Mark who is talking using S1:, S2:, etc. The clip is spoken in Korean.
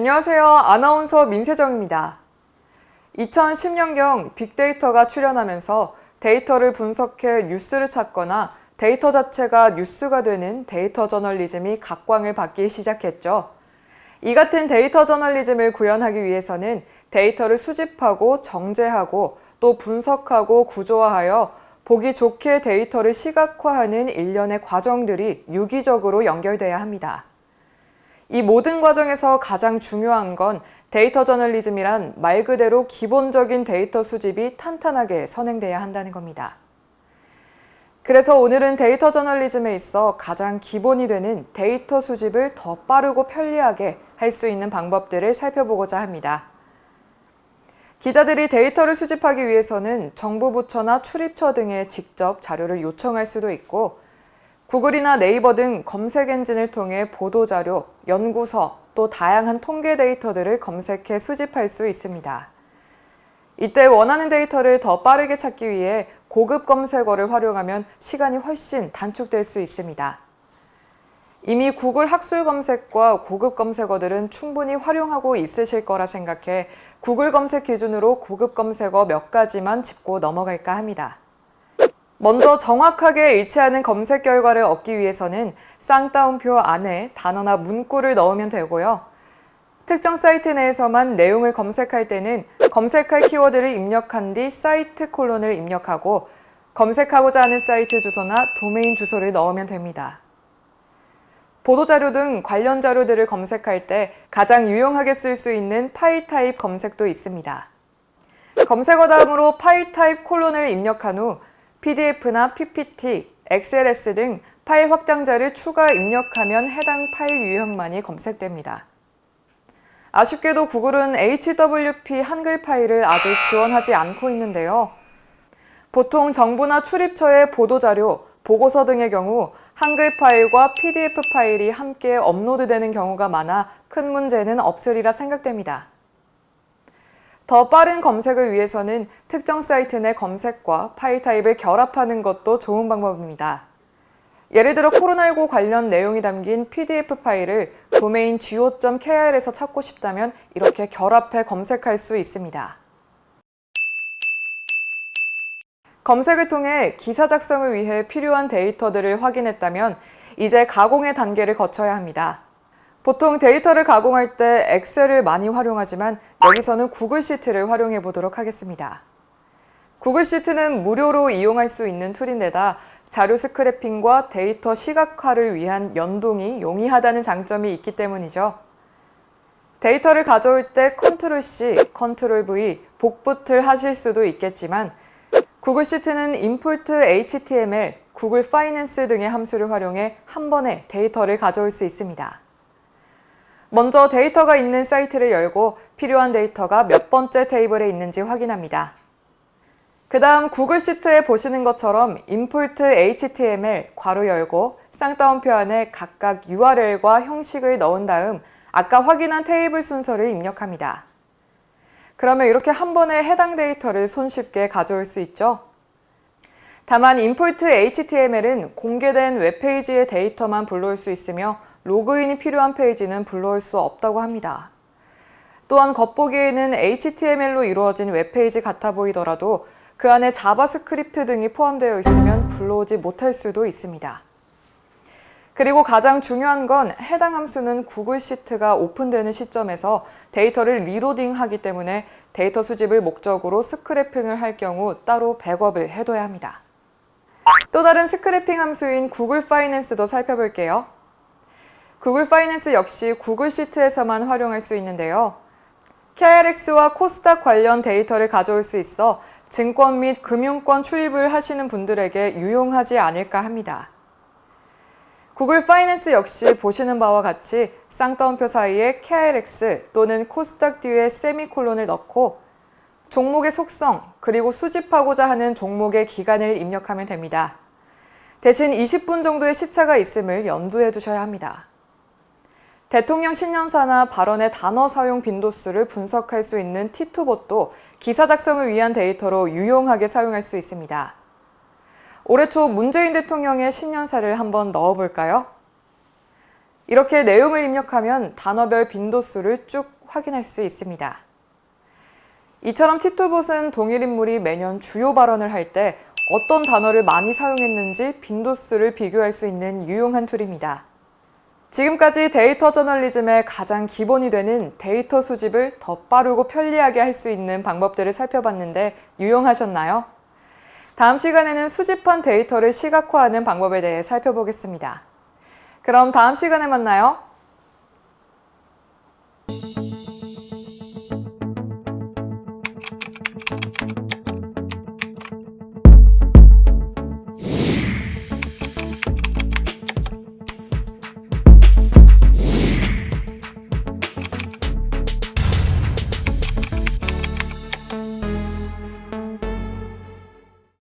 S1: 안녕하세요. 아나운서 민세정입니다. 2010년경 빅데이터가 출현하면서 데이터를 분석해 뉴스를 찾거나 데이터 자체가 뉴스가 되는 데이터 저널리즘이 각광을 받기 시작했죠. 이 같은 데이터 저널리즘을 구현하기 위해서는 데이터를 수집하고 정제하고 또 분석하고 구조화하여 보기 좋게 데이터를 시각화하는 일련의 과정들이 유기적으로 연결돼야 합니다. 이 모든 과정에서 가장 중요한 건 데이터 저널리즘이란 말 그대로 기본적인 데이터 수집이 탄탄하게 선행돼야 한다는 겁니다. 그래서 오늘은 데이터 저널리즘에 있어 가장 기본이 되는 데이터 수집을 더 빠르고 편리하게 할 수 있는 방법들을 살펴보고자 합니다. 기자들이 데이터를 수집하기 위해서는 정부 부처나 출입처 등에 직접 자료를 요청할 수도 있고 구글이나 네이버 등 검색 엔진을 통해 보도자료, 연구서, 또 다양한 통계 데이터들을 검색해 수집할 수 있습니다. 이때 원하는 데이터를 더 빠르게 찾기 위해 고급 검색어를 활용하면 시간이 훨씬 단축될 수 있습니다. 이미 구글 학술 검색과 고급 검색어들은 충분히 활용하고 있으실 거라 생각해 구글 검색 기준으로 고급 검색어 몇 가지만 짚고 넘어갈까 합니다. 먼저 정확하게 일치하는 검색 결과를 얻기 위해서는 쌍따옴표 안에 단어나 문구를 넣으면 되고요. 특정 사이트 내에서만 내용을 검색할 때는 검색할 키워드를 입력한 뒤 사이트 콜론을 입력하고 검색하고자 하는 사이트 주소나 도메인 주소를 넣으면 됩니다. 보도자료 등 관련 자료들을 검색할 때 가장 유용하게 쓸 수 있는 파일 타입 검색도 있습니다. 검색어 다음으로 파일 타입 콜론을 입력한 후 PDF나 PPT, XLS 등 파일 확장자를 추가 입력하면 해당 파일 유형만이 검색됩니다. 아쉽게도 구글은 HWP 한글 파일을 아직 지원하지 않고 있는데요. 보통 정부나 출입처의 보도자료, 보고서 등의 경우 한글 파일과 PDF 파일이 함께 업로드되는 경우가 많아 큰 문제는 없으리라 생각됩니다. 더 빠른 검색을 위해서는 특정 사이트 내 검색과 파일 타입을 결합하는 것도 좋은 방법입니다. 예를 들어 코로나19 관련 내용이 담긴 PDF 파일을 도메인 go.kr에서 찾고 싶다면 이렇게 결합해 검색할 수 있습니다. 검색을 통해 기사 작성을 위해 필요한 데이터들을 확인했다면 이제 가공의 단계를 거쳐야 합니다. 보통 데이터를 가공할 때 엑셀을 많이 활용하지만 여기서는 구글 시트를 활용해 보도록 하겠습니다. 구글 시트는 무료로 이용할 수 있는 툴인데다 자료 스크래핑과 데이터 시각화를 위한 연동이 용이하다는 장점이 있기 때문이죠. 데이터를 가져올 때 Ctrl+C, Ctrl+V, 복붙을 하실 수도 있겠지만 구글 시트는 임포트 HTML, 구글 파이낸스 등의 함수를 활용해 한 번에 데이터를 가져올 수 있습니다. 먼저 데이터가 있는 사이트를 열고 필요한 데이터가 몇 번째 테이블에 있는지 확인합니다. 그 다음 구글 시트에 보시는 것처럼 import html 괄호 열고 쌍따옴표 안에 각각 URL과 형식을 넣은 다음 아까 확인한 테이블 순서를 입력합니다. 그러면 이렇게 한 번에 해당 데이터를 손쉽게 가져올 수 있죠. 다만 import html은 공개된 웹페이지의 데이터만 불러올 수 있으며 로그인이 필요한 페이지는 불러올 수 없다고 합니다. 또한 겉보기에는 HTML로 이루어진 웹페이지 같아 보이더라도 그 안에 자바스크립트 등이 포함되어 있으면 불러오지 못할 수도 있습니다. 그리고 가장 중요한 건 해당 함수는 구글 시트가 오픈되는 시점에서 데이터를 리로딩하기 때문에 데이터 수집을 목적으로 스크래핑을 할 경우 따로 백업을 해둬야 합니다. 또 다른 스크래핑 함수인 구글 파이낸스도 살펴볼게요. 구글 파이낸스 역시 구글 시트에서만 활용할 수 있는데요. KRX와 코스닥 관련 데이터를 가져올 수 있어 증권 및 금융권 출입을 하시는 분들에게 유용하지 않을까 합니다. 구글 파이낸스 역시 보시는 바와 같이 쌍따옴표 사이에 KRX 또는 코스닥 뒤에 세미콜론을 넣고 종목의 속성 그리고 수집하고자 하는 종목의 기간을 입력하면 됩니다. 대신 20분 정도의 시차가 있음을 염두에 두셔야 합니다. 대통령 신년사나 발언의 단어 사용 빈도수를 분석할 수 있는 T2봇도 기사 작성을 위한 데이터로 유용하게 사용할 수 있습니다. 올해 초 문재인 대통령의 신년사를 한번 넣어볼까요? 이렇게 내용을 입력하면 단어별 빈도수를 쭉 확인할 수 있습니다. 이처럼 티투봇은 동일 인물이 매년 주요 발언을 할 때 어떤 단어를 많이 사용했는지 빈도수를 비교할 수 있는 유용한 툴입니다. 지금까지 데이터 저널리즘의 가장 기본이 되는 데이터 수집을 더 빠르고 편리하게 할 수 있는 방법들을 살펴봤는데 유용하셨나요? 다음 시간에는 수집한 데이터를 시각화하는 방법에 대해 살펴보겠습니다. 그럼 다음 시간에 만나요.